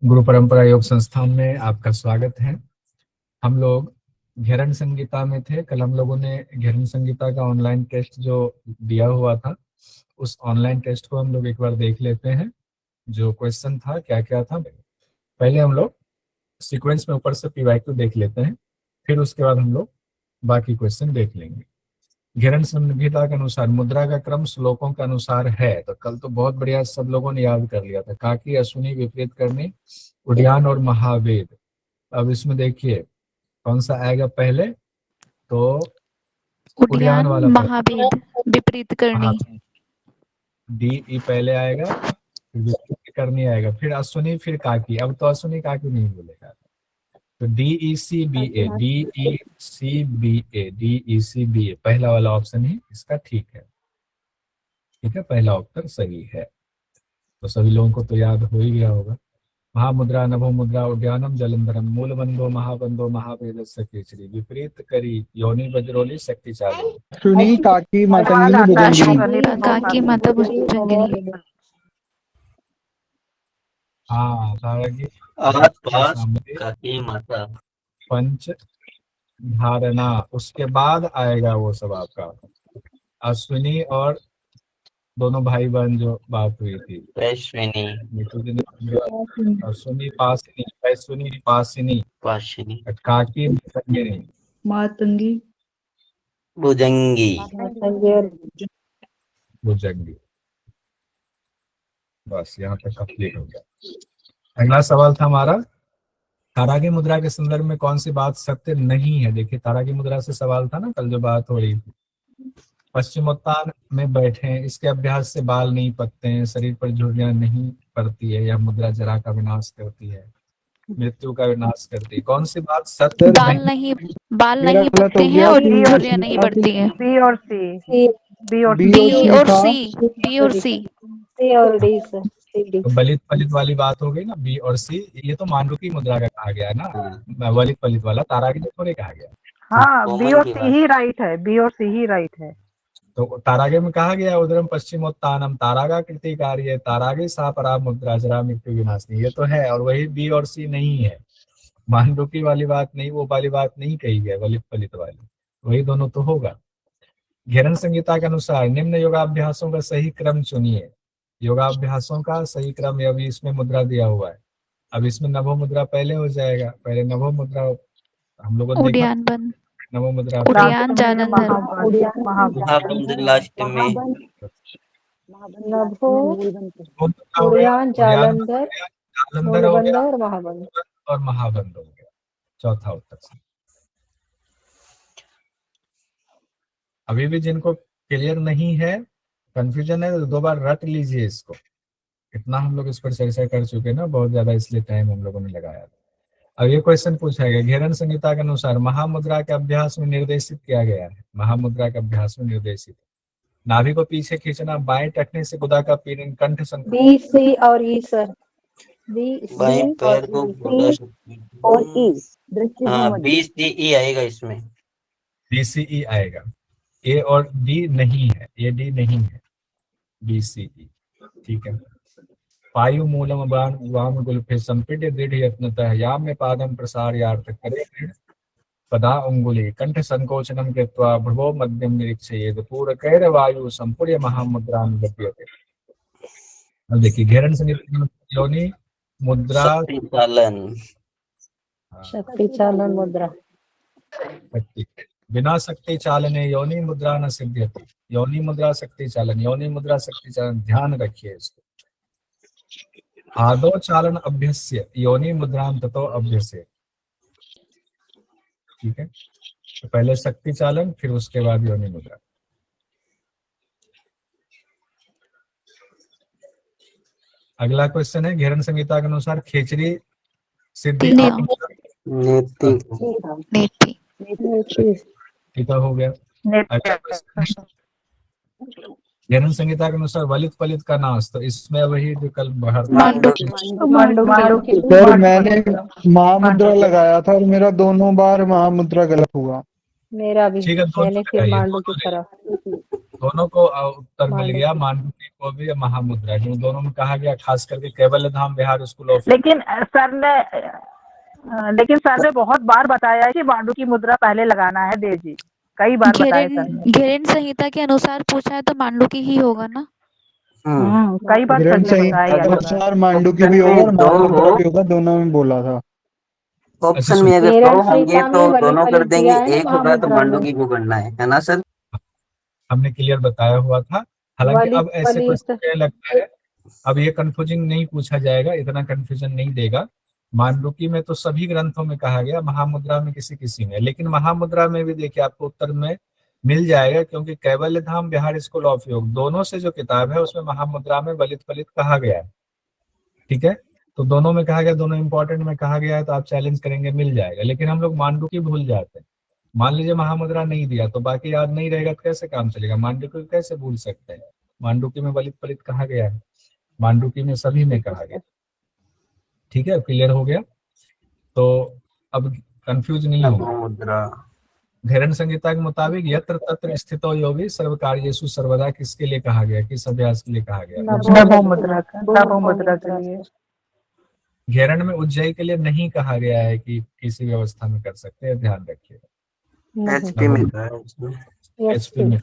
गुरु परंपरा योग संस्थान में आपका स्वागत है। हम लोग घेरन संगीता में थे। कल हम लोगों ने घेरन संगीता का ऑनलाइन टेस्ट जो दिया हुआ था, उस ऑनलाइन टेस्ट को हम लोग एक बार देख लेते हैं। जो क्वेश्चन था क्या क्या था, पहले हम लोग सीक्वेंस में ऊपर से पीवाईक्यू देख लेते हैं, फिर उसके बाद हम लोग बाकी क्वेश्चन देख लेंगे। घेरन संहिता के अनुसार मुद्रा का क्रम श्लोकों के अनुसार है। तो कल तो बहुत बढ़िया सब लोगों ने याद कर लिया था, काकी, अश्विनी, विपरीत करनी, उद्यान और महावेद। अब इसमें देखिए कौन सा आएगा पहले, तो उद्यान वाला महावेद, विपरीत करनी, डी ई पहले आएगा, फिर विपरीत करनी आएगा, फिर अश्विनी, फिर काकी। अब तो अश्विनी काकी नहीं बोलेगा, तो डी ई सी बी ए, डी ई सी बी ए, डी ई सी बी ए पहला वाला ऑप्शन ही इसका ठीक है। ठीक है, पहला उत्तर सही है। तो सभी लोगों को तो याद हो ही गया होगा। महामुद्रा, नभो मुद्रा, उद्यानम, जलंधरम, मूलबंधो, महाबंधो, महावेद, केचरी, विपरीत करी, योनि वज्रोली, शक्ति चालू। सुनी काकी मातंगिनी भुजंगिनी। काकी माता भुजंगिनी। हाँ, तारकी काकी माता पंच धारणा, उसके बाद आएगा वो सब आपका अश्विनी और दोनों भाई बहन जो बात हुई थी, वैश्विनी, अश्विनी पासिनी, वैश्विनी पासिनी, पाशिनी, काकी मातंगिनी, मातंगी भुजंगी, भुजंगी। बस यहाँ तक कंप्लीट हो गया। अगला सवाल था हमारा, तारागी मुद्रा के संदर्भ में कौन सी बात सत्य नहीं है। देखिए तारागी मुद्रा से सवाल था ना कल जो बात हो रही थी। पश्चिमोत्तान में बैठे हैं, इसके अभ्यास से बाल नहीं पकते हैं, शरीर पर झुर्रियां नहीं पड़ती है, यह मुद्रा जरा का विनाश करती है, मृत्यु का विनाश करती है। कौन सी बात सत्य बाल नहीं पकते हैं और झुर्रियां नहीं पड़ती है। बी और सी, बी और सी। तो बलित पलित वाली बात हो गई ना, बी और सी। ये तो मांडुकी मुद्रा का कहा गया है ना, वलित पलित वाला तारागी तो थोड़े कहा गया। हाँ, बी और सी ही राइट है, बी और सी ही राइट है। तो तारागे में कहा गया उदरम पश्चिमोत्तानम तारागा कृति कार्य, तारागे सा परा मुद्रा जरा मृत्यु विनाशिनी। ये तो है, और वही बी और सी नहीं है। मांडुकी वाली बात नहीं, वो वाली बात नहीं कही गई, वलित पलित वाली, वही दोनों तो होगा। घेरन संहिता के अनुसार निम्न योगाभ्यासों का सही क्रम चुनिए। योगाभ्यासों का सही क्रम, अभी इसमें मुद्रा दिया हुआ है। अब इसमें नभो मुद्रा पहले हो जाएगा, पहले नभो मुद्रा हम लोगों ने देखा, नभो मुद्रा, उद्यान, जालंधर, महाबंध लास्ट में, उद्यान, जालंधर, और महाबंध हो गया चौथा उत्तर से। अभी भी जिनको क्लियर नहीं है, कंफ्यूजन है, तो दो बार रट लीजिए इसको। इतना हम लोग इस पर चर्चा कर चुके ना बहुत ज्यादा, इसलिए टाइम हम लोगों ने लगाया था। अब ये क्वेश्चन पूछा गया, घेरन संहिता के अनुसार महामुद्रा के अभ्यास में निर्देशित किया गया है। महामुद्रा के अभ्यास में निर्देशित, नाभि को पीछे खींचना, बाएं टखने से गुदा का पीड़न, कंठ संकोच, बी, सी और ई सर, बाएं पैर को और ई, हाँ बी सी ई आएगा इसमें, बी सी ई आएगा। ए और डी नहीं है, ए डी नहीं है, बी सी ई। ठीक है। पायु मूलम वाम गुल्फे संपीड्य दृढ़ यत्नतः याम में पादम प्रसार्यार्थ करे दृढ़ पदा अंगुली कंठ संकोचनम कृत्वा भ्रुवो मध्यम निरीक्षयेद पूरकैर वायु संपूर्य महामुद्रां गम्यते। अब देखिए घेरन संहिता योनि मुद्रा, शक्ति चालन मुद्रा, बिना शक्ति चालने योनि मुद्रा न सिद्ध्यति। योनि मुद्रा शक्ति चालन, योनि मुद्रा शक्ति चालन, ध्यान रखिए इसको। आदो चालन अभ्यस्य योनि मुद्रां ततो अभ्यसे। ठीक है, तो पहले शक्ति चालन, फिर उसके बाद योनि मुद्रा। अगला क्वेश्चन है, घेरन संहिता के अनुसार खेचरी सिद्धि ठीक हो गया। घेरन संहिता के अनुसार वलित पलित का नाश, तो इसमें वही जो कल बाहर सर मैंने महामुद्रा लगाया था और मेरा दोनों बार महामुद्रा गलत हुआ। मेरा भी ठीक है, मैंने फिर मांडू की तरफ। दोनों को उत्तर मिल गया, मांडुकी को भी, महामुद्रा, क्योंकि दोनों में कहा गया, खास करके कैवल्य धाम बिहार स्कूल ऑफ। लेकिन सर ने बहुत बार बताया है कि मांडुकी मुद्रा पहले लगाना है देव जी, कई बार बताया सर ने। घेरन संहिता के अनुसार पूछा है तो मांडुकी ही होगा ना। कई बार सर ने बताया है। अनुसार मांडुकी भी होगा और महामुद्रा भी होगा, दोनों में बोला था। ऑप्शन में अगर दो होंगे तो दोनों कर देंगे, एक होगा तो मांडुकी को करना है ना सर? हमने क्लियर बताया हुआ था। हालांकि अब ऐसे क्वेश्चन क्या लगता है, अब ये कंफ्यूजिंग नहीं पूछा जाएगा, इतना कंफ्यूजन नहीं देगा। मांडुकी में तो सभी ग्रंथों में कहा गया, महामुद्रा में किसी किसी में, लेकिन महामुद्रा में भी देखिए आपको उत्तर में मिल जाएगा, क्योंकि कैवल्य धाम बिहार स्कूल ऑफ योग दोनों से जो किताब है उसमें महामुद्रा में वलित फलित कहा गया है। ठीक है, तो दोनों में कहा गया, दोनों इंपॉर्टेंट में कहा गया है, तो आप चैलेंज करेंगे मिल जाएगा। लेकिन हम लोग मांडुकी भूल जाते हैं। मान लीजिए महामुद्रा नहीं दिया तो बाकी याद नहीं रहेगा तो कैसे काम चलेगा? मांडुकी कैसे भूल सकते हैं? मांडुकी में वलित फलित कहा गया है, मांडुकी में सभी में कहा गया। ठीक है, क्लियर हो गया? तो अब कंफ्यूज नहीं होगा। घेरन संहिता के मुताबिक यत्र तत्र स्थितो योगी सर्व कार्येषु सर्वदा किसके लिए कहा गया, किस अभ्यास के लिए कहा गया? नभो मुद्रा के लिए। घेरन में उज्जयी के लिए नहीं कहा गया है कि किसी व्यवस्था में कर सकते हैं, ध्यान रखिएगा। एचपी में।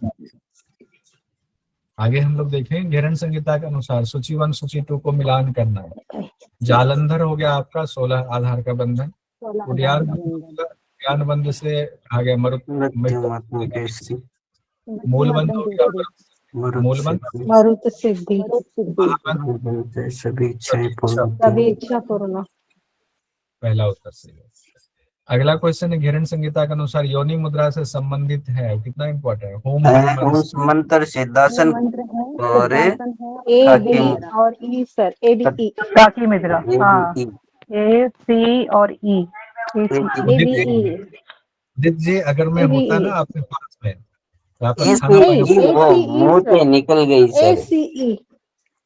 आगे हम लोग देखें, घेरन संहिता के अनुसार सूची 1 सूची 2 को मिलान करना है। जालंधर हो गया आपका 16 आधार का बंधन, उद्यान बंध से कहा गया मूलबंध हो गया, मरुत सिद्धि, सभी इच्छा पूर्ण। पहला उत्तर सही है। अगला क्वेश्चन है, घेरन संहिता के अनुसार योनि मुद्रा से संबंधित है, कितना इंपॉर्टेंट है? होम मंत्र, सिद्धासन और एडी और ई सर, एडी काकी मुद्रा, हाँ, ए सी और ई। जी अगर मैं होता ना आपके पास में वो मुंह से निकल गई सर।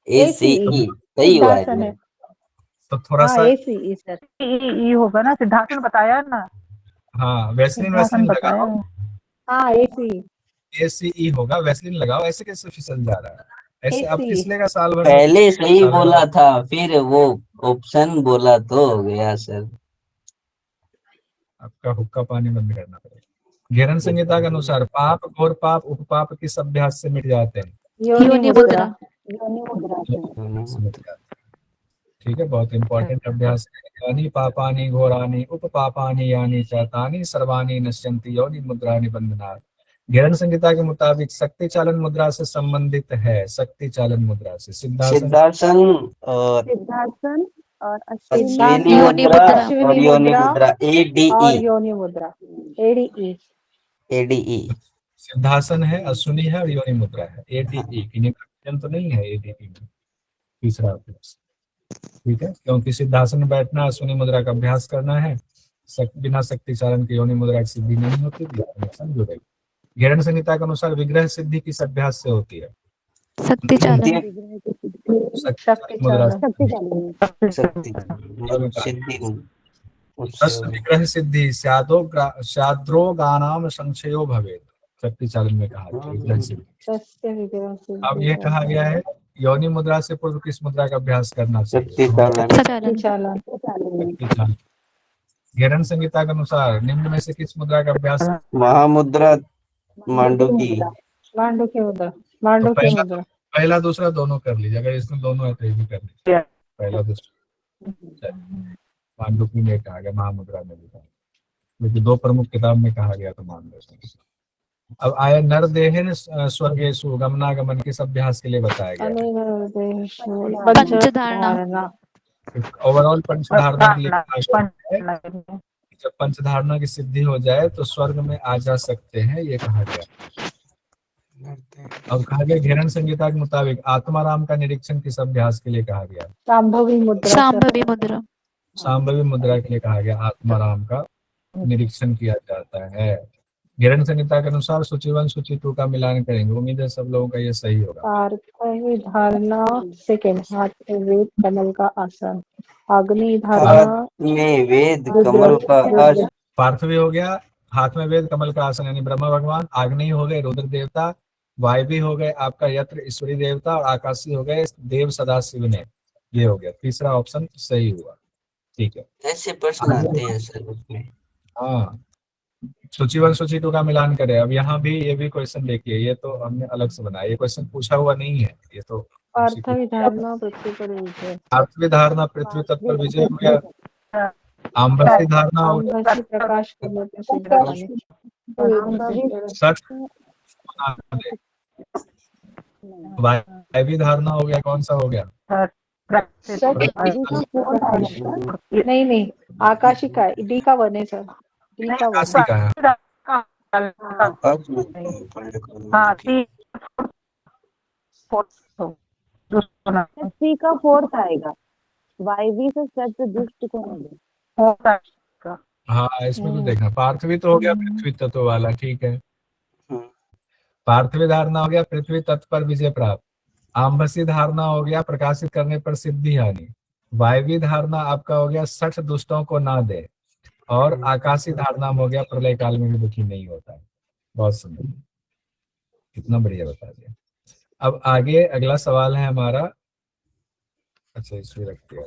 ACE सही हुआ है। तो थोड़ा सा सर ई होगा ना, सिद्धासन बताया ना। हाँ, वैसलीन लगाओ। हाँ, ACE होगा, वैसलीन लगाओ। ऐसे कैसे फिसल जा रहा है? ऐसे अब फिसलेगा साल भर। पहले सही बोला था, फिर वो ऑप्शन बोला तो हो गया सर। आपका हुक्का पानी बंद करना पड़ेगा। घेरन संहिता के अनुसार पाप, घोर पाप, उपपाप किस अभ्यास से मिट जाते हैं? योनि मुद्रा। ठीक है, बहुत इंपॉर्टेंट अभ्यास है। यानी पापानि घोरानि उपपापानि यानी चातानि सर्वाणि नश्यन्ति योनि मुद्रा निबंधना। घेरन संहिता के मुताबिक शक्ति चालन मुद्रा से संबंधित है। शक्ति चालन मुद्रा से सिद्धासन और अश्विनी योनि मुद्रा और योनि मुद्रा ADE। सिद्धासन है, अश्विनी है और योनि मुद्रा है। ADE तो नहीं है, ADE में तीसरा अभ्यास। ठीक है, क्योंकि सिद्धासन में बैठना, अश्विनी मुद्रा का अभ्यास करना है। बिना शक्ति चालन के योनि मुद्रा की सिद्धि नहीं होती, जुड़ेगी। घेरन संहिता के अनुसार विग्रह सिद्धि किस अभ्यास से होती है? शक्ति चालन। विग्रह सिद्धि शाद्रो गानाम संशयो भवेत्, शक्ति चालन में कहा विग्रह सिद्धि। अब ये कहा गया है योनि मुद्रा से पूर्व किस मुद्रा का अभ्यास करना चाहिए? घेरन संहिता के अनुसार निम्न में से किस मुद्रा का अभ्यास? महामुद्रा, मांडुकी मुद्रा। पहला दूसरा दोनों कर लीजिए, अगर इसमें दोनों है तो ये भी कर लीजिए। पहला दूसरा मांडुकी में कहा गया, महामुद्रा में भी कहा, क्योंकि दो प्रमुख किताब में कहा गया तो मान लो। अब आया नरदेहन स्वर्गेषु गमनागमन किस अभ्यास के लिए बताया गया? पंचधारणा। ओवरऑल पंचधारणा के लिए। जब पंचधारणा की सिद्धि हो जाए तो स्वर्ग में आ जा सकते हैं, ये कहा गया। अब कहा गया घेरन संहिता के मुताबिक आत्माराम का निरीक्षण किस अभ्यास के लिए कहा गया? सांभवी मुद्रा। सांभवी मुद्रा के लिए कहा गया, आत्माराम का निरीक्षण किया जाता है। घेरन संहिता के अनुसार सूची 1 सूची 2 का मिलान करेंगे, उम्मीद है सब लोगों का ये सही होगा। धारणा सेकंड, हाथ में वेद कमल का आसन। अग्नि धारणा में वेद कमल का आसन। पार्थवी हो गया, हाथ में वेद कमल का आसन यानी ब्रह्मा भगवान। आग्नेय हो गए रुद्र देवता, वायवी हो गए आपका यत्र ईश्वरी देवता, और आकाशी हो गए देव सदाशिव ने। ये हो गया, तीसरा ऑप्शन सही हुआ। ठीक है, ऐसे प्रश्न आते हैं सर उसमें। हाँ, सूची 1 सूची 2 का मिलान करें। अब यहाँ भी ये भी क्वेश्चन देखिए, ये तो हमने अलग से बनाया, ये क्वेश्चन पूछा हुआ नहीं है, ये तो अर्थ विधारणा पृथ्वी पर विजय, आठवीं धारणा पृथ्वी तत्व पर विजय हो गया। आम्बसी धारणा हो गया, आम्रसी प्रकाश करने पर सिद्ध हानि, सच वायवी धारणा हो गया, कौन सा हो गया? नहीं नहीं, आकाशी का है, डी का वन है सर, डी का वन। आकाशी का है। हाँ, सी का फोर्थ आएगा, वायवी से सत्य दुष्ट को नहीं। हाँ, इसमें तो देखना, पार्थवी तो हो गया पृथ्वी तत्व वाला, ठीक है। पार्थवी धारणा हो गया पृथ्वी तत्व पर विजय प्राप्त। आम्बसी धारणा हो गया प्रकाशित करने पर सिद्धि हानि। वायवी धारणा आपका हो गया 60 दुष्टों को ना दे। और आकाशी धारणा हो गया प्रलय काल में भी दुखी नहीं होता है। बहुत सुंदर, कितना बढ़िया बता दिया। अब आगे अगला सवाल है हमारा, अच्छा इसमें रखते हैं,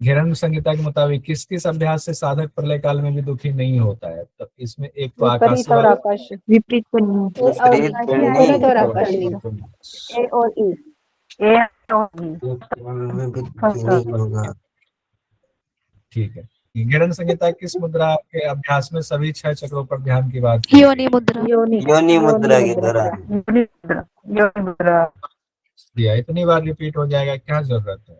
हिरण्य संहिता के मुताबिक किस किस अभ्यास से साधक प्रलय काल में भी दुखी नहीं होता है? तो इसमें एक तो आकाशी और वाला, आकाश, विपरीत और आकाश, ए और ई, ठीक है। हिरण्य संहिता किस मुद्रा के अभ्यास में सभी 6 चक्रों पर ध्यान की बात की? योनि मुद्रा। योनि मुद्रा के दौरान दिया, इतनी बार रिपीट हो जाएगा, क्या जरूरत है?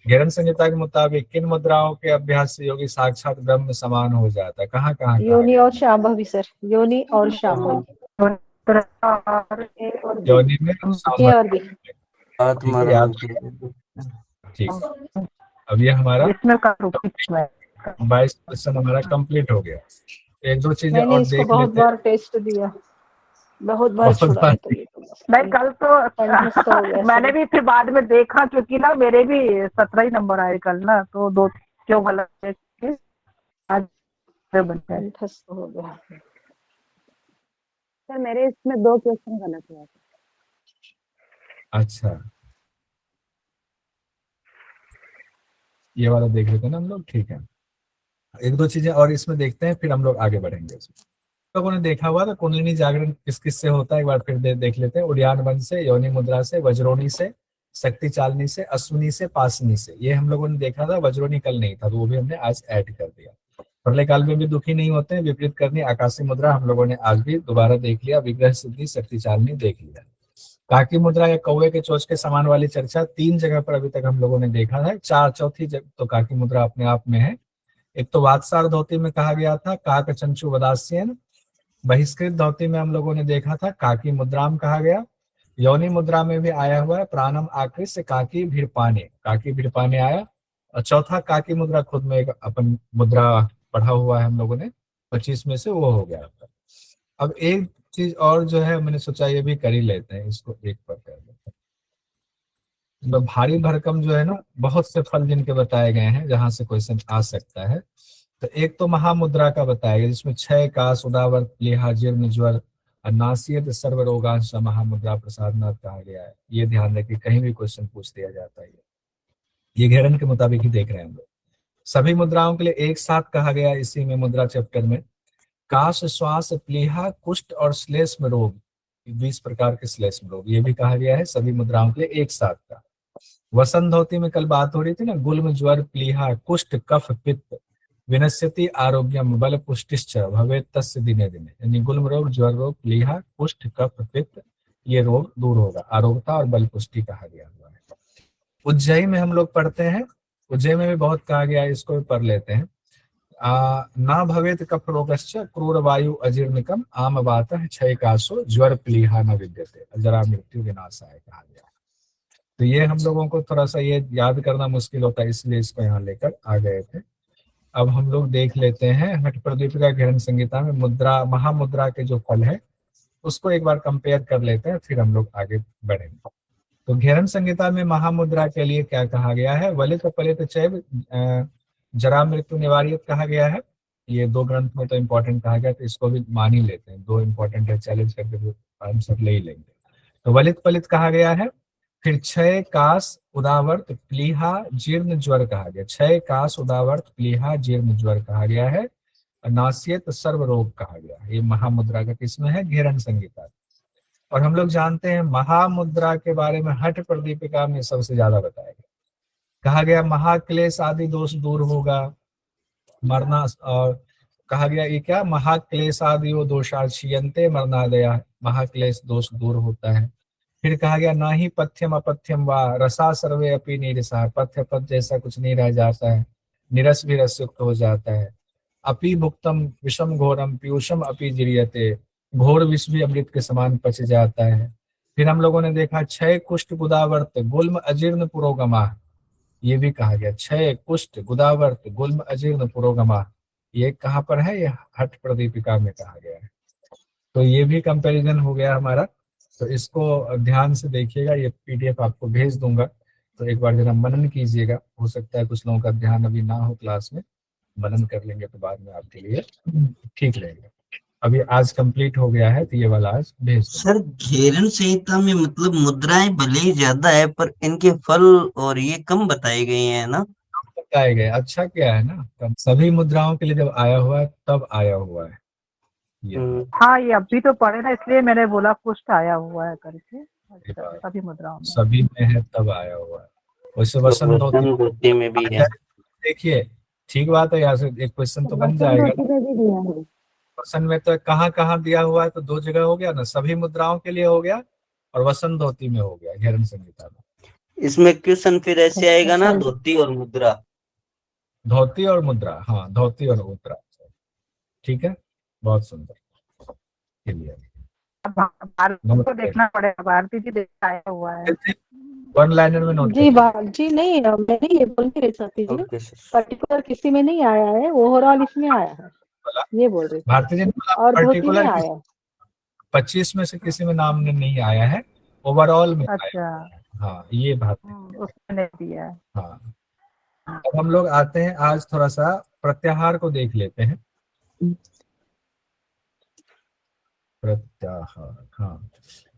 हिरण्य संहिता के मुताबिक किन मुद्राओं के अभ्यास से योगी साक्षात ब्रह्म में समान हो जाता है? कहाँ कहाँ? योनि और शांभवी सर, योनि और शांभवी, योनि में ए और बी। ठीक, अब ये हमारा 22 क्वेश्चन हमारा कंप्लीट हो गया। एक दो चीजें मैंने और इसको देख बहुत लेते बार टेस्ट दिया, बहुत बार छुड़ाया, तो ये तो बस नहीं, कल कंठस्थ हो गया तो मैंने भी फिर बाद में देखा, क्योंकि ना मेरे भी 17 ही नंबर आए कल ना, तो 2 क्यों गलत है, आज बनता है। कंठस्थ हो गया। सर मेरे इसमें 2 क्वेश्चन गलत हुआ। अच्छा, ये वाला देख लेते हैं ना हम लोग, ठीक है। एक दो चीजें और इसमें देखते हैं, फिर हम लोग आगे बढ़ेंगे। लोगों ने देखा हुआ था कुंडलिनी जागरण किस किस से होता है, एक बार फिर देख लेते हैं। उड़ियान वन से, योनि मुद्रा से, वज्रोनी से, शक्ति चालनी से, अश्विनी से, पासनी से। ये हम लोगों ने देखा था, वज्रोनी कल नहीं था, तो वो भी हमने आज ऐड कर दिया। प्रलय काल में भी दुखी नहीं होते हैं, विपरीत करनी आकाशी मुद्रा हम लोगों ने आज भी दोबारा देख लिया। विग्रह सिद्धि, शक्ति चालनी देख लिया। काकी मुद्रा या कौवे के चोच के समान वाली चर्चा 3 जगह पर अभी तक हम लोगों ने देखा है। चौथी तो काकी मुद्रा अपने आप में है। एक तो वात्सार धोती में कहा गया था काक चंचु वदास्यन। बहिष्कृत धोती में हम लोगों ने देखा था काकी मुद्राम कहा गया। योनि मुद्रा में भी आया हुआ है प्राणम आकृत से काकी भिड़पाने, काकी भिड़पाने आया। और चौथा काकी मुद्रा खुद में एक अपन मुद्रा पढ़ा हुआ है हम लोगों ने, 25 में से वो हो गया। अब एक चीज और जो है मैंने सोचा ये भी कर ही लेते हैं, इसको एक पर कर लेते हैं। तो भारी भरकम जो है ना, बहुत से फल जिनके बताए गए हैं जहां से क्वेश्चन आ सकता है। तो एक तो महामुद्रा का बताया गया जिसमें 6 का सुदावर प्लेहा जीर्ण ज्वर नासियत सर्व रोगांश महामुद्रा प्रसादनाथ कहा गया है। ये ध्यान रखिए, कहीं भी क्वेश्चन पूछ दिया जाता है। ये घेरन के मुताबिक ही देख रहे हैं हम लोग। सभी मुद्राओं के लिए एक साथ कहा गया इसी में मुद्रा चैप्टर में। काश, श्वास, प्लीहा, कुष्ठ और श्लेष्म रोग, 20 प्रकार के श्लेष्म रोग, ये भी कहा गया है सभी मुद्राओं के लिए एक साथ का। वसंत धोती में कल बात हो रही थी ना, गुल्म ज्वर प्लीहा कुष्ठ कफ पित्त विनश्यति आरोग्यम बल पुष्टिश्च भवेत् तस्य दिने दिने। यानी गुल्म रोग, ज्वर रोग, प्लीहा, कुष्ठ, कफ, पित्त, ये रोग दूर होगा, आरोग्यता और बल पुष्टि कहा गया हुआ है। उज्जयी में हम लोग पढ़ते हैं, उज्जयी में भी बहुत कहा गया है, इसको भी पढ़ लेते हैं। ना भवेत कफ रोगश्च क्रूर वायु अजीर्णकम आम बातः क्षय कासो ज्वर प्लीहा न विद्यते जरा मृत्यु विनाशाय कहा गया। तो ये हम लोगों को थोड़ा सा ये याद करना मुश्किल होता है, इसलिए इसको यहाँ लेकर आ गए थे। अब हम लोग देख लेते हैं हठ प्रदीपिका घेरन संहिता में मुद्रा महामुद्रा के जो फल है उसको एक बार कंपेयर कर लेते हैं, फिर हम लोग आगे बढ़ेंगे। तो घेरन संहिता में महामुद्रा के लिए क्या कहा गया है? वलित पलित चैव जरा मृत्यु निवारित कहा गया है। ये 2 ग्रंथ में तो इम्पोर्टेंट कहा गया, तो इसको भी मान ही लेते हैं, 2 इम्पोर्टेंट है, चैलेंज करके भी आंसर ले ही लेंगे। तो वलित पलित कहा गया है। फिर क्षय काश उदावर्त प्लीहा जीर्ण ज्वर कहा गया, क्षय काश उदावर्त प्लीहा जीर्ण ज्वर कहा गया है। नासियत सर्व रोग कहा गया, ये महामुद्रा का किसमें है, घेरन संहिता। और हम लोग जानते हैं महामुद्रा के बारे में हठ प्रदीपिका में सबसे ज्यादा बताया गया, कहा गया महाक्लेश आदि दोष दूर होगा, मरना, और कहा गया ये क्या, महाक्लेश आदि वो दोषाक्षीयन्ते मरनादया, महाक्लेश दोष दूर होता है। फिर कहा गया ना ही पथ्यम अपथ्यम वा रसा सर्वे अपि निरसा, पथ्य पथ जैसा कुछ नहीं रह जाता है, निरस भी रसयुक्त हो जाता है। अपि भुक्तम विषम घोरम पीयूषम अपि जीर्यते, घोर विष भी अमृत के समान पच जाता है। फिर हम लोगों ने देखा क्षय कुष्ठ गुदावर्त गुल्म अजीर्ण पुरोगमा, ये भी कहा गया, क्षय कुष्ठ गुदावर्त गुल्म अजीर्ण पुरोगमा, ये कहाँ पर है, ये हठ प्रदीपिका में कहा गया है। तो ये भी कंपैरिजन हो गया हमारा। तो इसको ध्यान से देखिएगा, ये पीडीएफ आपको भेज दूंगा, तो एक बार जरा मनन कीजिएगा। हो सकता है कुछ लोगों का ध्यान अभी ना हो क्लास में, मनन कर लेंगे तो बाद में आपके लिए ठीक रहेगा। अभी आज कंप्लीट हो गया है, तो ये वाला आज भेज दूंगा। सर घेरन संहिता में मतलब मुद्राएं भले ही ज्यादा है पर इनके फल और ये कम बताए गए हैं ना। बताए गए, अच्छा क्या है ना, सभी मुद्राओं के लिए जब आया हुआ है तब आया हुआ है ये। हाँ ये अभी तो पढ़े ना, इसलिए मैंने बोला कुछ आया हुआ है करके। अच्छा, सभी मुद्राओं में, सभी में है तब आया हुआ है। वैसे वसंत धोती में भी है। देखिए ठीक बात है, यहाँ से एक क्वेश्चन तो बन जाएगा। वसन में तो कहाँ कहाँ दिया हुआ है, तो 2 जगह हो गया ना, सभी मुद्राओं के लिए हो गया और वसंत धोती में हो गया घेरन संहिता में। इसमें क्वेश्चन फिर ऐसे आएगा ना, धोती और मुद्रा, धोती और मुद्रा, हाँ धोती और मुद्रा, ठीक है, बहुत सुंदर। भारती को देखना पड़ेगा, भारती जी देखा आया हुआ है। 1 लाइनर में नोट जी जी नहीं, मैं नहीं ये बोल नहीं रही सकती जी, पर्टिकुलर किसी में नहीं आया है, ओवरऑल इसमें आया है, ये बोल रही भारती जी, और धोती में पर्टिकुलर आया है। 25 में से किसी में नाम नहीं आया है, ओवरऑल में अच्छा आया। हाँ ये भारती उसने नहीं दिया है। हाँ। अब हम लोग आते हैं, आज थोड़ा सा प्रत्याहार को देख लेते हैं। प्रत्याहार, हाँ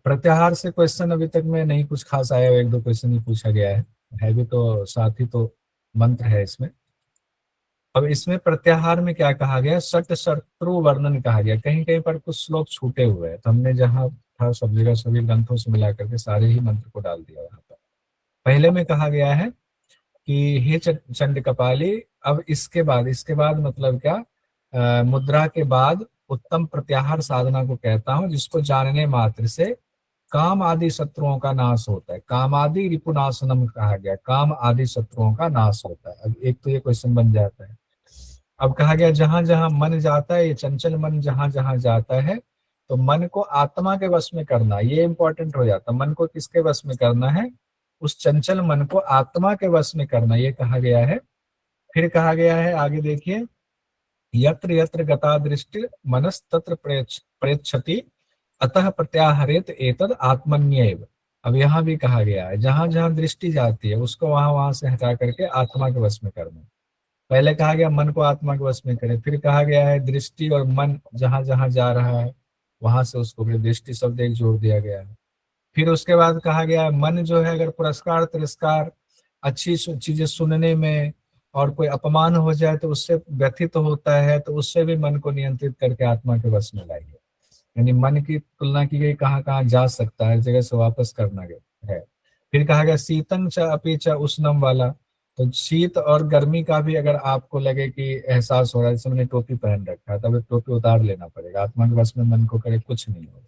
प्रत्याहार से क्वेश्चन अभी तक में नहीं कुछ खास आया, 1-2 क्वेश्चन ही पूछा गया है भी तो साथ ही तो मंत्र है इसमें। अब इसमें प्रत्याहार में क्या कहा गया, सट शत्रु वर्णन कहा गया, कहीं कहीं पर कुछ श्लोक छूटे हुए हैं, तो हमने जहाँ था सब जगह सभी ग्रंथों से मिला करके सारे ही मंत्र को डाल दिया यहाँ पर। पहले में कहा गया है कि हे चंड कपाली, अब इसके बाद मतलब क्या, मुद्रा के बाद उत्तम प्रत्याहार साधना को कहता हूं, जिसको जानने मात्र से काम आदि शत्रुओं का नाश होता है। काम आदि रिपुनाशनम कहा गया, काम आदि शत्रुओं का नाश होता है। अब एक तो ये क्वेश्चन बन जाता है। अब कहा गया जहां जहां मन जाता है, ये चंचल मन जहां जहां जाता है, तो मन को आत्मा के वश में करना, ये इंपॉर्टेंट हो जाता है। मन को किसके वश में करना है, उस चंचल मन को आत्मा के वश में करना, ये कहा गया है। फिर कहा गया है, आगे देखिए, यत्र यत्र गता दृष्टि मनस तत्र प्रेक्षति अतः प्रत्याहरेत एतद आत्मन्येव। अब यहाँ भी कहा गया है जहां जहां दृष्टि जाती है उसको वहां से हटा करके आत्मा के वश में करना। पहले कहा गया मन को आत्मा के वश में करे, फिर कहा गया है दृष्टि और मन जहां जहां जा रहा है वहां से उसको फिर दृष्टि शब्द एक जोड़ दिया गया है। फिर उसके बाद कहा गया है मन जो है अगर पुरस्कार तिरस्कार अच्छी चीजें सुनने में और कोई अपमान हो जाए तो उससे व्यथित होता है, तो उससे भी मन को नियंत्रित करके आत्मा के वश में लाइए। यानी मन की तुलना की गई कहाँ कहाँ जा सकता है, जगह से वापस करना है। फिर कहा गया शीतंग च अपी च उष्णम वाला, तो शीत और गर्मी का भी अगर आपको लगे कि एहसास हो रहा है, जैसे मैंने टोपी पहन रखा है, तब टोपी उतार लेना पड़ेगा, आत्मा के वश में मन को करे, कुछ नहीं होगा।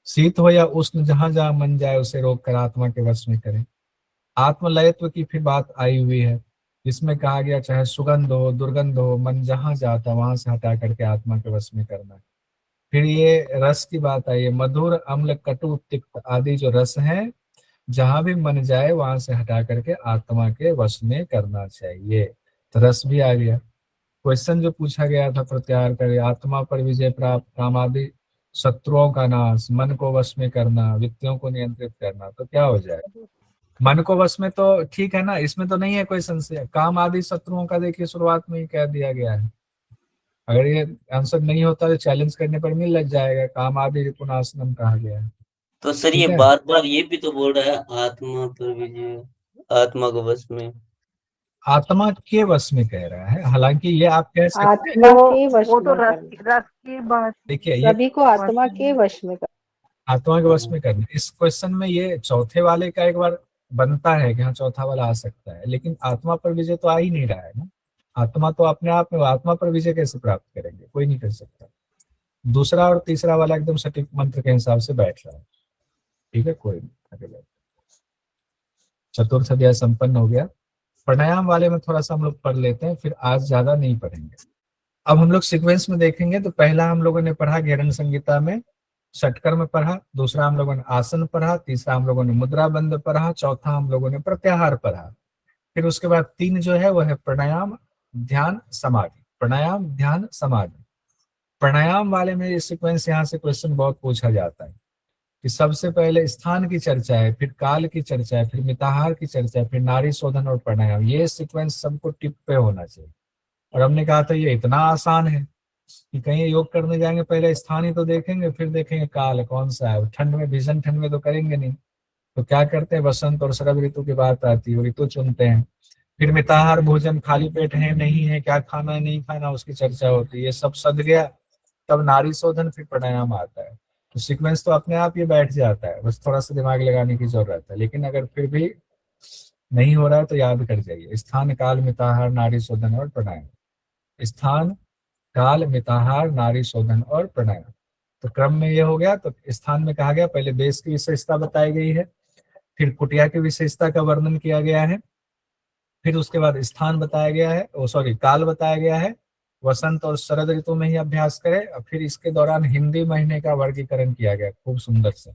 शीत हो या उष्ण, जहां जहां मन जाए उसे रोक कर आत्मा के वश में करें। आत्मलयत्व की फिर बात आई हुई है, जिसमें कहा गया चाहे सुगंध हो दुर्गंध हो, मन जहां जाता वहां से हटा करके आत्मा के वश में करना है। फिर ये रस की बात आई है, मधुर अम्ल कटु तिक्त आदि जो रस है, जहां भी मन जाए वहां से हटा करके आत्मा के वश में करना चाहिए। तो रस भी आ गया। क्वेश्चन जो पूछा गया था प्रत्याहार करे, आत्मा पर विजय प्राप्त, काम आदि शत्रुओं का नाश, मन को वश में करना, वित्तियों को नियंत्रित करना, तो क्या हो जाए, मन को वश में तो ठीक है ना, इसमें तो नहीं है कोई संशय। काम आदि शत्रुओं का देखिए शुरुआत में ही कह दिया गया है, अगर ये आंसर नहीं होता तो चैलेंज करने पर मिल लग जाएगा, काम आदि पुनासनम कहा गया है। तो सर ठीक ये है, बार बार ये भी तो बोल रहा है आत्मा पर विजय, आत्मा को वश में। आत्मा के वश में कह रहा है, हालांकि ये आप कह सकते आत्मा के वश वो तो में रस करना, रस की बात। देखिए ये सभी को आत्मा के वश में करना। आत्मा के वश में करना, इस क्वेश्चन में ये चौथे वाले का एक बार बनता है कि हाँ चौथा वाला आ सकता है, लेकिन आत्मा पर विजय तो आ ही नहीं रहा है ना। आत्मा तो अपने आप में, आत्मा पर विजय कैसे प्राप्त करेंगे, कोई नहीं कर सकता। दूसरा और तीसरा वाला एकदम सटीक मंत्र के हिसाब से बैठ रहा है। ठीक है, कोई नहीं, आगे बढ़ते। चतुर्थ अध्याय संपन्न हो गया। प्राणायाम वाले में थोड़ा सा हम लोग पढ़ लेते हैं, फिर आज ज्यादा नहीं पढ़ेंगे। अब हम लोग सीक्वेंस में देखेंगे तो पहला हम लोगों ने पढ़ा घेरन संहिता में षटकर में पढ़ा, दूसरा हम लोगों ने आसन पढ़ा, तीसरा हम लोगों ने मुद्रा बंद पढ़ा, चौथा हम लोगों ने प्रत्याहार पढ़ा। फिर उसके बाद 3 जो है वह है प्राणायाम, ध्यान, समाधि। प्राणायाम, ध्यान, समाधि। प्राणायाम वाले में ये सीक्वेंस यहाँ से क्वेश्चन बहुत पूछा जाता है कि सबसे पहले स्थान की चर्चा है, फिर काल की चर्चा है, फिर मिताहार की चर्चा है, फिर नाड़ी शोधन और प्राणायाम। ये सीक्वेंस सबको टिप पे होना चाहिए। और हमने कहा था ये इतना आसान है कि कहीं योग करने जाएंगे पहले स्थान ही तो देखेंगे, फिर देखेंगे काल कौन सा है। ठंड में, भीषण ठंड में तो करेंगे नहीं, तो क्या करते हैं, वसंत और शरद ऋतु की बात आती है, ऋतु चुनते हैं। फिर मिताहार भोजन, खाली पेट है नहीं है, क्या खाना है नहीं खाना, उसकी चर्चा होती है। ये सब सद गया तब नाड़ी शोधन, फिर प्राणायाम आता है। तो सीक्वेंस तो अपने आप ये बैठ जाता है, बस थोड़ा सा दिमाग लगाने की जरूरत है। लेकिन अगर फिर भी नहीं हो रहा है तो याद कर जाइए, स्थान, काल, मिताहार, नाड़ी शोधन और प्राणायाम। स्थान, काल, मिताहार, नाड़ी शोधन और प्राणायाम। तो क्रम में ये हो गया। तो स्थान में कहा गया पहले देश की विशेषता बताई गई है, फिर कुटिया की विशेषता का वर्णन किया गया है, फिर उसके बाद स्थान बताया गया है, काल बताया गया है, वसंत और शरद ऋतु में ही अभ्यास करें। और फिर इसके दौरान हिंदी महीने का वर्गीकरण किया गया खूब सुंदर से।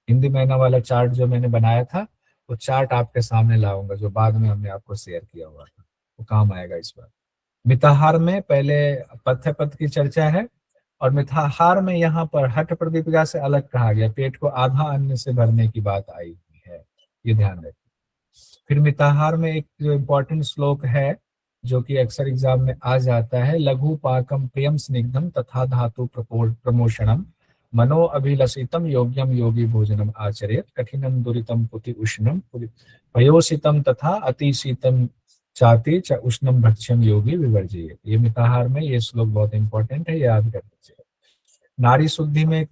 हिंदी महीना वाला चार्ट जो मैंने बनाया था वो चार्ट आपके सामने लाऊंगा, जो बाद में हमने आपको शेयर किया हुआ था, वो काम आएगा इस बार। मिताहार में पहले पथ्य पद की चर्चा है, और मिताहार में यहाँ पर हठ प्रदीपिका से अलग कहा गया, पेट को आधा अन्न से भरने की बात आई हुई है, ये ध्यान रखें। फिर मिताहार में एक जो इम्पोर्टेंट श्लोक है जो कि अक्सर एग्जाम में आ जाता है, लघु पाकम प्रियम स्निग्धम तथा धातु प्रमोशनम मनो अभिलषितम योग्यम योगी भोजनम आचरेत कठिनम दुरितम पुति उष्णम पयोषितम तथा अतिशीतम चाति च उष्णम भक्ष्यम योगी विवर्जिए। ये मिताहार में ये श्लोक बहुत इंपॉर्टेंट है, याद करना चाहिए। नारी शुद्धि में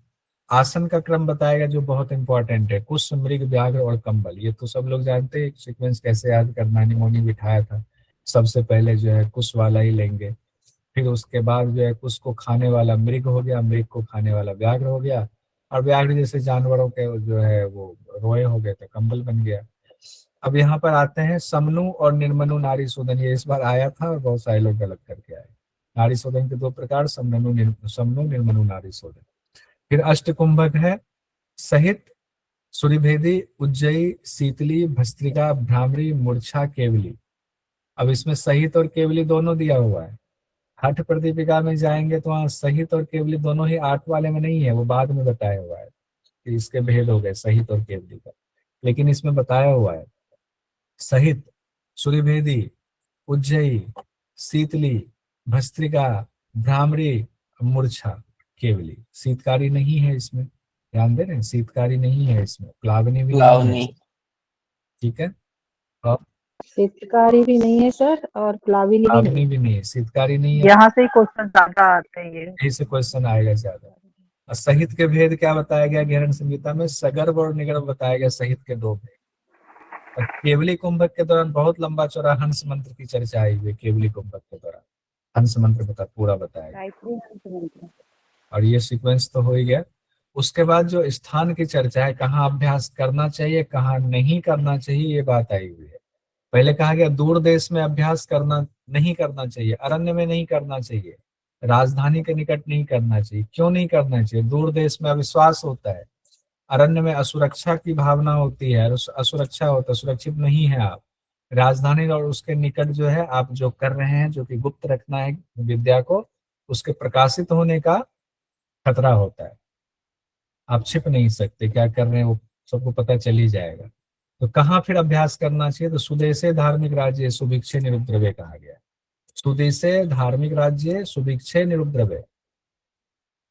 आसन का क्रम बताएगा जो बहुत इंपॉर्टेंट है, कुश, मृग, व्याघ्र और कंबल। ये तो सब लोग जानते हैं सीक्वेंस कैसे याद करना, निमोनी बिठाया था। सबसे पहले जो है कुश वाला ही लेंगे, फिर उसके बाद जो है कुश को खाने वाला मृग हो गया, मृग को खाने वाला व्याघ्र हो गया, और व्याघ्र जैसे जानवरों के जो है वो रोए हो गए तो कंबल बन गया। अब यहाँ पर आते हैं समनु और निर्मनु नारी शोधन। ये इस बार आया था और बहुत सारे लोग गलत करके आए। नारी शोधन के 2 प्रकार, समनु निर्मनु नारी शोधन। फिर अष्टकुंभक है, सहित, सूर्यभेदी, उज्जयी, शीतली, भस्त्रिका, भ्रामरी, मूर्छा, केवली। अब इसमें सहित और केवली दोनों दिया हुआ है। हठ प्रदीपिका में जाएंगे तो वहां सहित और केवली दोनों ही 8 वाले में नहीं है, वो बाद में बताया हुआ है कि इसके भेद हो गए सहित और केवली का। लेकिन इसमें बताया हुआ है सहित, सूर्यभेदी, उज्जयी, शीतली, भस्त्रिका, भ्रामरी, मूर्छा, केवली। शीतकारी नहीं है इसमें, ध्यान दे रहे हैं, शीतकारी नहीं है इसमें, प्लावनी भी नहीं है। ठीक है, और शीतकारी भी नहीं है सर, और प्लाविनी भी नहीं है, शीतकारी नहीं है। यहाँ से ही क्वेश्चन ज्यादा आते हैं, यही से क्वेश्चन आएगा ज्यादा। और सहित के भेद क्या बताया गया घेरन संहिता में, सगर्भ और निगर्भ बताया गया सहित के 2 भेद। और केवली कुंभक के दौरान बहुत लंबा चौड़ा हंस मंत्र की चर्चा आई हुई। केवली कुंभक के दौरान हंस मंत्र पूरा बताया, और ये सीक्वेंस तो हो ही गया। उसके बाद जो स्थान की चर्चा है, कहाँ अभ्यास करना चाहिए कहाँ नहीं करना चाहिए, ये बात आई हुई है। पहले कहा गया दूर देश में अभ्यास करना नहीं करना चाहिए, अरण्य में नहीं करना चाहिए, राजधानी के निकट नहीं करना चाहिए। क्यों नहीं करना चाहिए? दूर देश में अविश्वास होता है, अरण्य में असुरक्षा की भावना होती है, असुरक्षा होता है, सुरक्षित नहीं है आप। राजधानी और उसके निकट जो है आप जो कर रहे हैं, जो कि गुप्त रखना है विद्या को, उसके प्रकाशित होने का खतरा होता है। आप छिप नहीं सकते, क्या कर रहे हैं वो सबको पता चल ही जाएगा। तो कहाँ फिर अभ्यास करना चाहिए? तो सुदेशे धार्मिक राज्य सुभिक्षे निरुद्रव्य कहा गया। सुदेशे धार्मिक राज्य सुभिक्षे निरुद्रवे।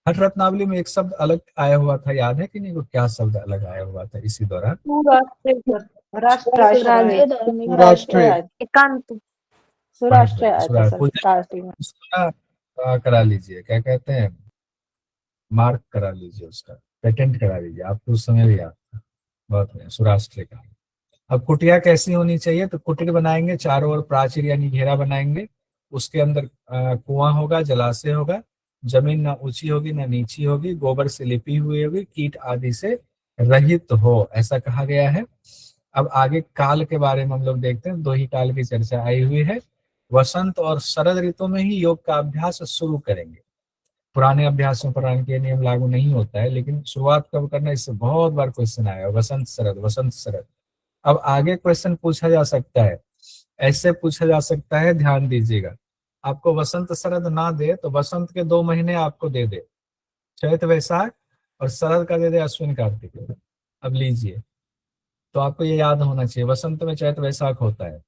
हठ रत्नावली में एक शब्द अलग आया हुआ था, याद है कि नहीं? वो क्या शब्द अलग आया हुआ था इसी दौरान? एकांत करा लीजिए, क्या कहते हैं, मार्क करा लीजिए, उसका पेटेंट करा लीजिए। आपको उस समय भी याद था, बहुत बढ़िया, सुराष्ट्र का। अब कुटिया कैसी होनी चाहिए? तो कुटीर बनाएंगे, चारों ओर प्राचीर यानी घेरा बनाएंगे, उसके अंदर कुआं होगा, जलाशय होगा, जमीन ना ऊंची होगी ना नीची होगी, गोबर से लिपी हुई होगी, कीट आदि से रहित हो, ऐसा कहा गया है। अब आगे काल के बारे में हम लोग देखते हैं, 2 ही काल की चर्चा आई हुई है। वसंत और शरद ऋतु में ही योग का अभ्यास शुरू करेंगे। पुराने अभ्यासों पर ये नियम लागू नहीं होता है, लेकिन शुरुआत कब करना, इससे बहुत बार क्वेश्चन आया, वसंत शरद वसंत शरद। अब आगे क्वेश्चन पूछा जा सकता है, ऐसे पूछा जा सकता है, ध्यान दीजिएगा, आपको वसंत शरद ना दे तो वसंत के 2 महीने आपको दे दे, चैत वैशाख, और शरद का दे दे अश्विन कार्तिक। अब लीजिए, तो आपको ये याद होना चाहिए, वसंत में चैत वैशाख होता है,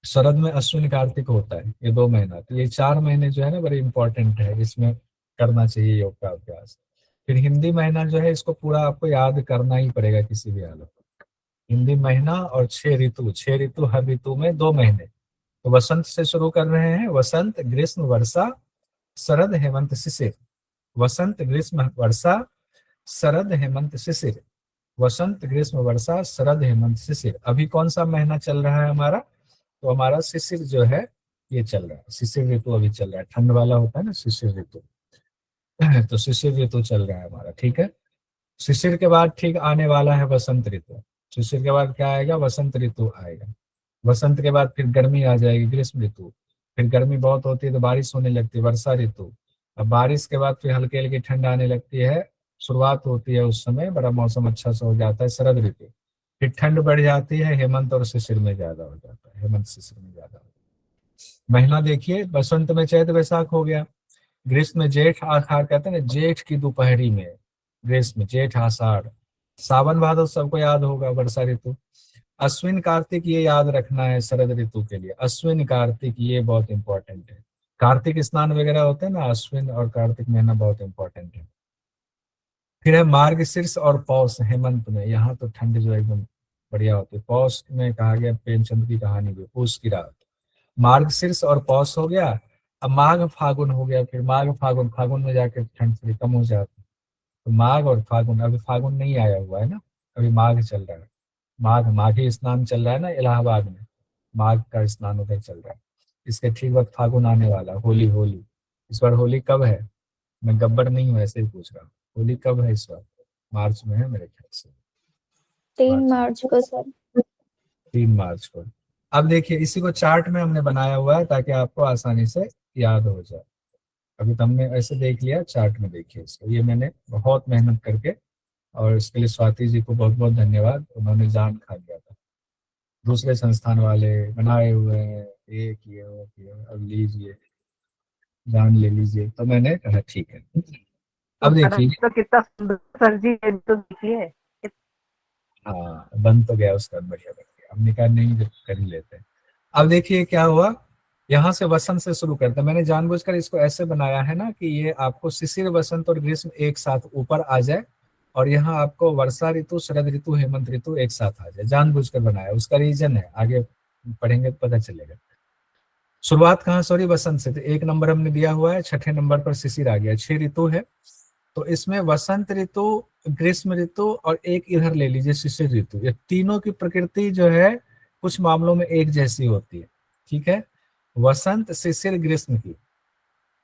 शरद में अश्विन कार्तिक होता है, ये 2 महीना। तो ये 4 महीने जो है ना बड़े इंपॉर्टेंट है, इसमें करना चाहिए योग का अभ्यास। फिर हिंदी महीना जो है, इसको पूरा आपको याद करना ही पड़ेगा किसी भी हालत। हिंदी महीना और 6 ऋतु, 6 ऋतु, हर ऋतु में 2 महीने। तो वसंत से शुरू कर रहे हैं, वसंत ग्रीष्म वर्षा शरद हेमंत शिशिर, वसंत ग्रीष्म वर्षा शरद हेमंत शिशिर, वसंत ग्रीष्म वर्षा शरद हेमंत शिशिर। अभी कौन सा महीना चल रहा है हमारा? तो हमारा शिशिर जो है ये चल रहा है, शिशिर ऋतु अभी चल रहा है, ठंड वाला होता है ना शिशिर ऋतु, तो शिशिर ऋतु चल रहा है हमारा, ठीक है। शिशिर के बाद ठीक आने वाला है वसंत ऋतु, शिशिर के बाद क्या आएगा? वसंत ऋतु आएगा। वसंत के बाद फिर गर्मी आ जाएगी, ग्रीष्म ऋतु, फिर गर्मी बहुत होती है तो बारिश होने लगती है, वर्षा ऋतु। अब बारिश के बाद फिर हल्की हल्की ठंड आने लगती है, शुरुआत होती है उस समय, बड़ा मौसम अच्छा सा हो जाता है, शरद ऋतु। फिर ठंड बढ़ जाती है, हेमंत और शिशिर में ज्यादा हो जाता है, हेमंत शिशिर में ज्यादा हो जाता है। महीना देखिए, बसंत में चैत वैशाख हो गया, ग्रीष्म में जेठ आषाढ़, कहते हैं ना जेठ की दोपहरी में, ग्रीष्म जेठ आषाढ़, सावन भादव सबको याद होगा, वर्षा ऋतु। अश्विन कार्तिक ये याद रखना है शरद ऋतु के लिए, अश्विन कार्तिक ये बहुत इंपॉर्टेंट है। कार्तिक स्नान वगैरह होते हैं ना, अश्विन और कार्तिक महीना बहुत इंपॉर्टेंट है। फिर है मार्गशीर्ष और पौष हेमंत में, यहाँ तो ठंड जो एकदम बढ़िया होती है। पौष में कहा गया प्रेमचंद की कहानी में, पूष की रात। मार्गशीर्ष और पौष हो गया, अब माघ फागुन हो गया, फिर माघ फागुन, फागुन में जाके ठंड थोड़ी कम हो जाती है। तो माघ और फागुन, अभी फागुन नहीं आया हुआ है ना, अभी माघ चल रहा है, माघी स्नान चल रहा है ना इलाहाबाद में, माघ का स्नान उधर चल रहा है। इसके ठीक वक्त फागुन आने वाला, होली। होली इस बार होली कब है? मैं गब्बर नहीं हूँ, ऐसे ही पूछ रहा हूँ, होली कब है इस बार? मार्च में है मेरे ख्याल से, 3 मार्च को सर। 3 मार्च को। अब देखिए, इसी को चार्ट में हमने बनाया हुआ है ताकि आपको आसानी से याद हो जाए। अभी तो हमने ऐसे देख लिया, चार्ट में देखिए इसको, ये मैंने बहुत मेहनत करके, और इसके लिए स्वाति जी को बहुत बहुत धन्यवाद, उन्होंने जान खा दिया था। दूसरे संस्थान वाले बनाए हुए हैं, ये किए वो किए, अब लीजिए जान ले लीजिए, तो मैंने कहा ठीक है। अब देखिए, तो कितना सुंदर सर जी, ये तो देखिए, हाँ बन तो गया उसका, बढ़िया बन गया। हमने कहा नहीं, जब कर ही लेते हैं। अब देखिए क्या हुआ, यहाँ से वसंत से शुरू करते हैं। मैंने जानबूझकर इसको ऐसे बनाया है ना कि ये आपको शिशिर, वसंत और ग्रीष्म एक साथ ऊपर आ जाए, और यहाँ आपको वर्षा ऋतु, शरद ऋतु, हेमंत ऋतु एक साथ आ जाए, जानबूझकर बनाया। उसका रीजन है, आगे पढ़ेंगे तो पता चलेगा। शुरुआत कहाँ सॉरी वसंत से, तो 1 नंबर हमने दिया हुआ है, 6ठे नंबर पर शिशिर आ गया। 6 ऋतु है, तो इसमें वसंत ऋतु, ग्रीष्म ऋतु और एक इधर ले लीजिए शिशिर ऋतु, ये तीनों की प्रकृति जो है कुछ मामलों में एक जैसी होती है, ठीक है। वसंत, शिशिर, ग्रीष्म की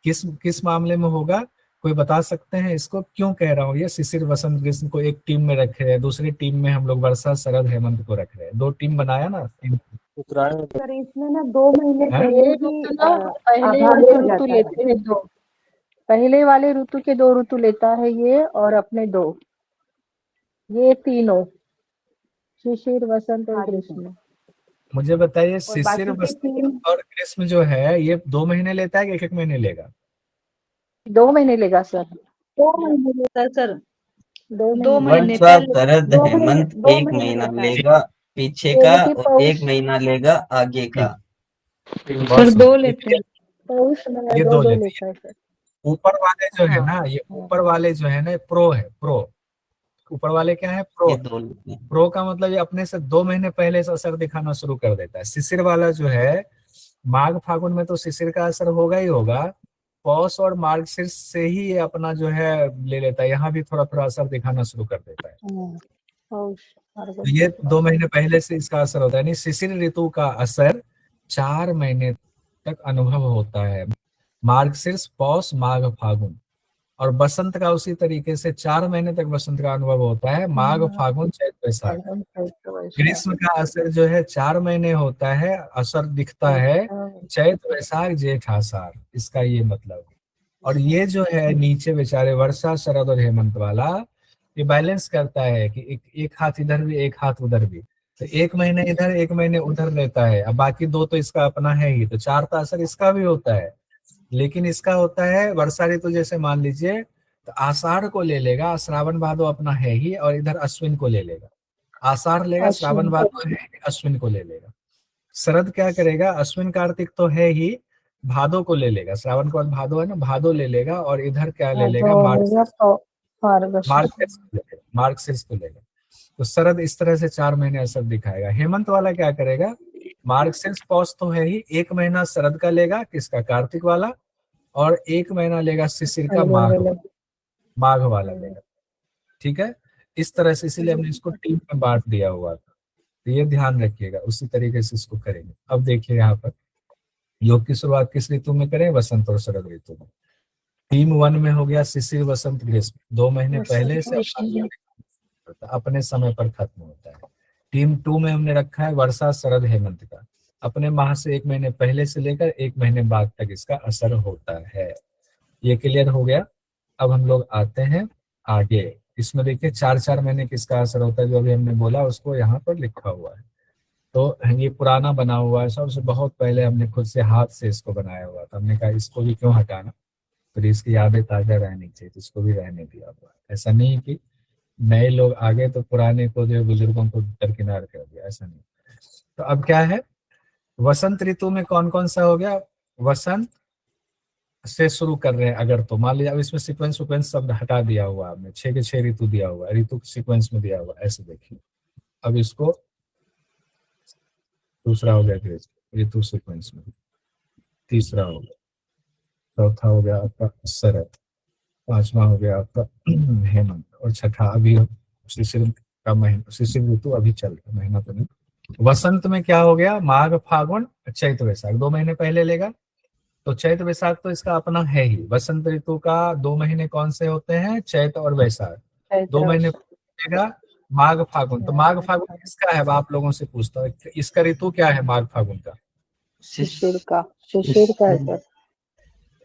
किस किस मामले में होगा, कोई बता सकते हैं इसको? क्यों कह रहा हूँ ये शिशिर, वसंत, ग्रीष्म को एक टीम में रखे हैं, दूसरी टीम में हम लोग वर्षा, शरद, हेमंत को रख रहे हैं, 2 टीम बनाया ना। सर इसमें ना 2 महीने हैं? पहले ये ही ऋतु ना पहले वाले ऋतु लेते हैं 2, पहले वाले ऋतु के 2 ऋतु लेता है ये, और अपने 2, ये तीनों शिशिर, वसंत और ग्रीष्म। मुझे बताइए, शिशिर, बाकी के वसंत 3 और ग्रीष्म जो है ये 2 महीने लेता है कि 1 महीने लेगा? 2 महीने लेगा सर, 2 महीने लेता है सर, 2 महीने वर्षा, शरद, हेमंत 2 1 महीने महीना लेता है। लेगा पीछे ये का, देखिए और 1 महीना लेगा आगे का। सर दो लेते हैं। पौष में ये दो दो दो लेते लेता है सर। ऊपर वाले जो है हाँ, ना, ये ऊपर वाले जो है ना प्रो है, प्रो। ऊपर वाले क्या है? प्रो। ये दो लेते हैं। प्रो का मतलब ये अपने से 2 महीने पहले से असर दिखाना शुरू कर देता है। शिशिर वाला जो है माघ फागुन में तो शिशिर का असर होगा ही होगा, पौष और मार्गशीर्ष से ही ये अपना जो है ले लेता है, यहाँ भी थोड़ा थोड़ा असर दिखाना शुरू कर देता है। पौष तो ये 2 महीने पहले से इसका असर होता है, यानी शिशिर ऋतु का असर 4 महीने तक अनुभव होता है। मार्गशीर्ष, पौष, माघ, फागुन। और बसंत का उसी तरीके से 4 महीने तक बसंत का अनुभव होता है, माघ, फागुन, चैत, वैशाख। ग्रीष्म का असर जो है 4 महीने होता है, असर दिखता है चैत, वैशाख, जेठ, आषाढ़, इसका ये मतलब। और ये जो है नीचे बेचारे वर्षा, शरद और हेमंत वाला, ये बैलेंस करता है कि एक हाथ इधर भी एक हाथ उधर भी, तो 1 महीने इधर 1 महीने उधर रहता है। अब बाकी 2 तो इसका अपना है ही, तो 4 का असर इसका भी होता है। लेकिन इसका होता है वर्षा ऋतु, जैसे मान लीजिए तो आषाढ़ को ले लेगा, श्रावण भादो अपना है ही, और इधर अश्विन को ले लेगा। आषाढ़ लेगा, श्रावण भादो है, अश्विन को ले लेगा। शरद क्या करेगा? अश्विन कार्तिक तो है ही, भादो को ले लेगा, श्रावण के बाद भादो है ना, भादो ले लेगा, और इधर क्या ले लेगा? मार्गशीर्ष को लेगा। तो शरद इस तरह से 4 महीने असर दिखाएगा। हेमंत वाला क्या करेगा? मार्गशीर्ष, पौष तो है ही, 1 महीना शरद का लेगा, किसका? कार्तिक वाला, और 1 महीना लेगा शिशिर का, माघ वाला लेगा। ठीक है, इस तरह से, इसीलिए हमने इसको टीम में बांट दिया हुआ था। तो ये ध्यान रखिएगा, उसी तरीके से इसको करेंगे। अब देखिए यहाँ पर योग की शुरुआत किस ऋतु में करें? वसंत और शरद ऋतु में। टीम 1 में हो गया शिशिर, वसंत, ग्रीष्म, 2 महीने पहले से अपने समय पर खत्म होता है। टीम 2 में हमने रखा है वर्षा, शरद, हेमंत का, अपने माह से 1 महीने पहले से लेकर 1 महीने बाद तक इसका असर होता है। ये क्लियर हो गया। अब हम लोग आते हैं आगे। इसमें देखिए 4-4 महीने किसका असर होता है, जो अभी हमने बोला उसको यहाँ पर लिखा हुआ है। तो ये पुराना बना हुआ है, सबसे बहुत पहले हमने खुद से हाथ से इसको बनाया हुआ था। हमने कहा इसको भी क्यों हटाना, फिर इसकी यादें ताजा रहनी चाहिए, तो इसको भी रहने दिया हुआ है। ऐसा नहीं कि नए लोग आगे तो पुराने को, जो बुजुर्गों को दरकिनार कर दिया, ऐसा नहीं। तो अब क्या है, वसंत ऋतु में कौन कौन सा हो गया? वसंत से शुरू कर रहे हैं अगर, तो मान लीजिए अब इसमें सीक्वेंस सब हटा दिया हुआ आपने, 6 के 6 ऋतु दिया हुआ है, ऋतु सीक्वेंस में दिया हुआ है, ऐसे देखिए। अब इसको दूसरा हो गया ऋतु सीक्वेंस में, तीसरा हो गया, चौथा हो गया आपका शरद, 5वां हो गया आपका हेमंत, और छठा अभी शिशिर का महीना, शिशिर ऋतु अभी चल रहा, महीना तो नहीं। वसंत में क्या हो गया? माघ, फागुन, चैत, वैशाख, 2 महीने पहले लेगा। तो चैत वैशाख तो इसका अपना है ही। वसंत ऋतु का 2 महीने कौन से होते हैं? चैत और वैशाख। 2 महीने लेगा माघ, फागुन। तो माघ फागुन किसका है? अब आप लोगों से पूछता हूँ, इसका ऋतु क्या है माघ फागुन का? शिशिर का है सर।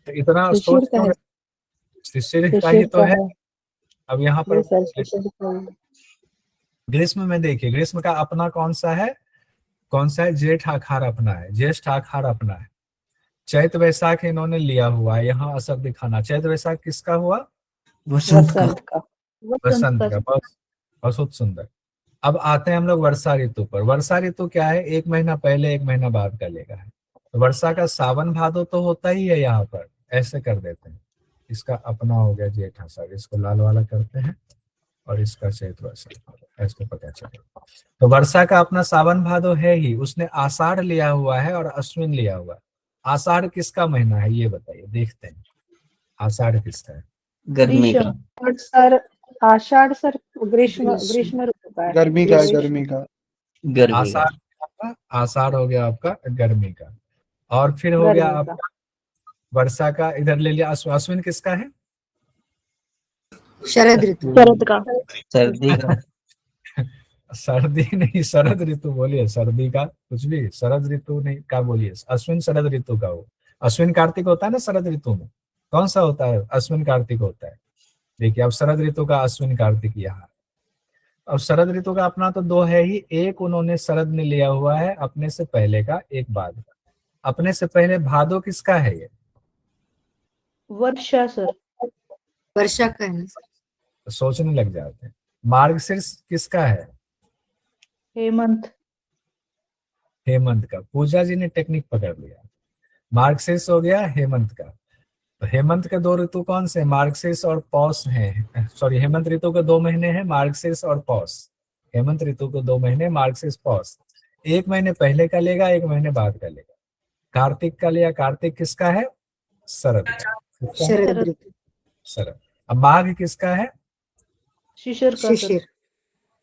तो इतना सोच क्यों? शिशिर का ही तो है। अब यहाँ पर ग्रीष्म में देखिए, ग्रीष्म का अपना कौन सा है? जेठ, आखार अपना है, ज्येष्ठ, आखार अपना है। चैत, वैशाख इन्होंने लिया हुआ है, यहाँ असर दिखाना। चैत, वैशाख किसका हुआ? वसंत का। बसंत का। बहुत सुंदर। अब आते हैं हम लोग वर्षा ऋतु पर। वर्षा ऋतु क्या है? 1 महीना पहले 1 महीना बाद का लेगा है। तो वर्षा का सावन भादो तो होता ही है, यहाँ पर ऐसे कर देते हैं। इसका अपना हो गया जेठ, आषाढ़, इसको लाल वाला करते हैं, और इसका चैत, वैशाख, ऐसे पता चलेगा। तो वर्षा का अपना सावन भादो है ही, उसने आषाढ़ लिया हुआ है और अश्विन लिया हुआ है। आषाढ़ किसका महीना है ये बताइए, देखते हैं आषाढ़ किसका है? गर्मी का। सर आषाढ़ सर ग्रीष्म ऋतु का है। गर्मी का। आषाढ़ हो गया आपका गर्मी का। और फिर हो गया आपका वर्षा का, इधर ले लिया अश्विन किसका है? शरद ऋतु। सर्दी का। सर्दी नहीं, शरद ऋतु बोलिए। सर्दी का कुछ भी, शरद ऋतु नहीं का बोलिए। अश्विन शरद ऋतु का हो। अश्विन कार्तिक होता है ना शरद ऋतु में, कौन सा होता है? अश्विन कार्तिक होता है। देखिए अब शरद ऋतु का अश्विन कार्तिक यहाँ। अब शरद ऋतु का अपना तो 2 है ही, एक उन्होंने शरद में लिया हुआ है अपने से पहले का, एक बाद का। अपने से पहले भादो किसका है? ये वर्षा सर। वर्षा का है। सोचने लग जाते हैं। मार्गशीर्ष किसका है? हेमंत। हेमंत का। पूजा जी ने टेक्निक पकड़ लिया। मार्गशीर्ष हो गया हेमंत का। तो हेमंत के 2 ऋतु कौन से? मार्गशीर्ष और पौष हैं। सॉरी, हेमंत ऋतु के 2 महीने हैं, मार्गशीर्ष और पौष। हेमंत ऋतु के 2 महीने मार्गशीर्ष पौष। 1 महीने पहले का लेगा, 1 महीने बाद का लेगा। कार्तिक का लिया। कार्तिक किसका है? शरद का। किसका है? शरद ऋतु। शरद। अब माघ किसका है? शिशिर का सर।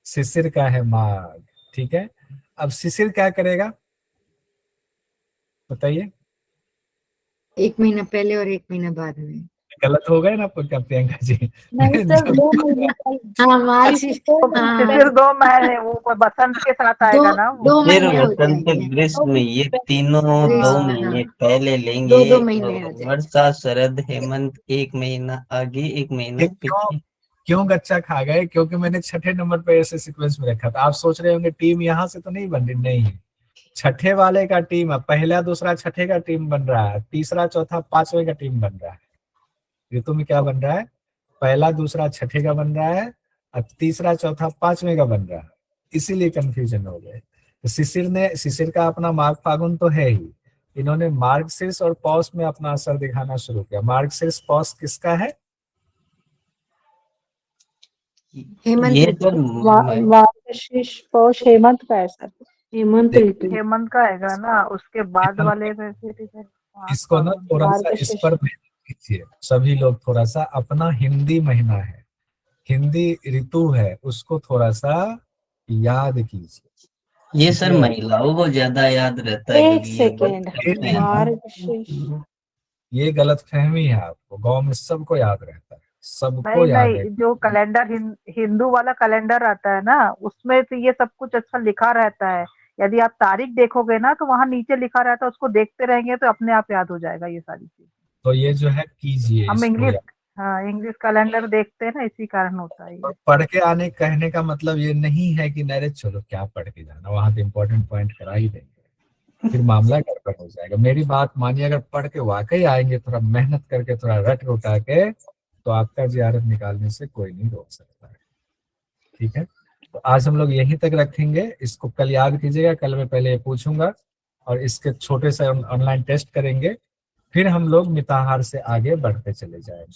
शिशिर का है माघ। ठीक है। अब शिशिर क्या करेगा बताइए? 1 महीना पहले और 1 महीना बाद में। गलत हो गए ना प्रियंका जी? नहीं सर, 2 महीने हाँ, मार्गशीर्ष। शिशिर 2 महीने, वो कोई बसंत के साथ आएगा ना वो। 2 फिर महीने हो वसंत जाएंगे। ग्रीष्म, ये तीनों 2 हाँ, महीने पहले लेंगे। 2 महीने आ और जाएंगे। वर्षा, शरद, हेमंत 1 महीना आगे 1 महीना पीछे। क्यों गच्चा खा गए? क्योंकि मैंने छठे नंबर पे ऐसे सीक्वेंस में रखा था। आप सोच रहे होंगे टीम यहाँ से तो नहीं बन रही, नहीं है। छठे वाले का टीम है, पहला दूसरा छठे का टीम बन रहा है, तीसरा चौथा पांचवे का टीम बन रहा है। ऋतु में क्या बन रहा है? पहला दूसरा छठे का बन रहा है और तीसरा चौथा पांचवे का बन रहा है। इसीलिए कंफ्यूजन हो गए। तो शिशिर का अपना माघ फागुन तो है ही, इन्होंने मार्गशीर्ष और पौष में अपना असर दिखाना शुरू किया। मार्गशीर्ष पौष किसका है? हेमंत ये ऋतु। तो मार्गशीर्ष पौष हेमंत का है सर। हेमंत ऋतु। हेमंत का आएगा ना, उसके बाद वाले में फिर इसको ना थोड़ा सा इस पर मेहनत कीजिए सभी लोग। थोड़ा सा अपना हिंदी महीना है, हिंदी ऋतु है, उसको थोड़ा सा याद कीजिए। ये सर महिलाओं को ज्यादा याद रहता है, एक क्योंकि ये सेकेंड, बचपन में मार्गशीर्ष। ये गलत फहमी है आपको। गांव में सबको याद रहता है, सबको नहीं याद नहीं, है। जो कैलेंडर हिंदू वाला कैलेंडर आता है ना, उसमें तो ये सब कुछ अच्छा लिखा रहता है। यदि आप तारीख देखोगे ना तो वहाँ नीचे लिखा रहता है, उसको देखते रहेंगे तो अपने आप याद हो जाएगा ये सारी चीज। तो ये जो है कीजिए हम इसको इंग्लिश, याद। हाँ इंग्लिश कैलेंडर देखते हैं ना, इसी कारण होता है ये। पढ़ के आने कहने का मतलब ये नहीं है कि नरे चलो क्या पढ़ के जाना, वहां तो इम्पोर्टेंट पॉइंट करा ही देंगे, फिर मामला गड़बड़ हो जाएगा। मेरी बात मानिए, अगर पढ़ के वाकई आएंगे, थोड़ा मेहनत करके, थोड़ा रट रुटा के, तो आपका जियारत निकालने से कोई नहीं रोक सकता है। ठीक है, तो आज हम लोग यहीं तक रखेंगे। इसको कल याद कीजिएगा, कल मैं पहले ये पूछूंगा और इसके छोटे से ऑनलाइन टेस्ट करेंगे, फिर हम लोग मिताहार से आगे बढ़ते चले जाएंगे।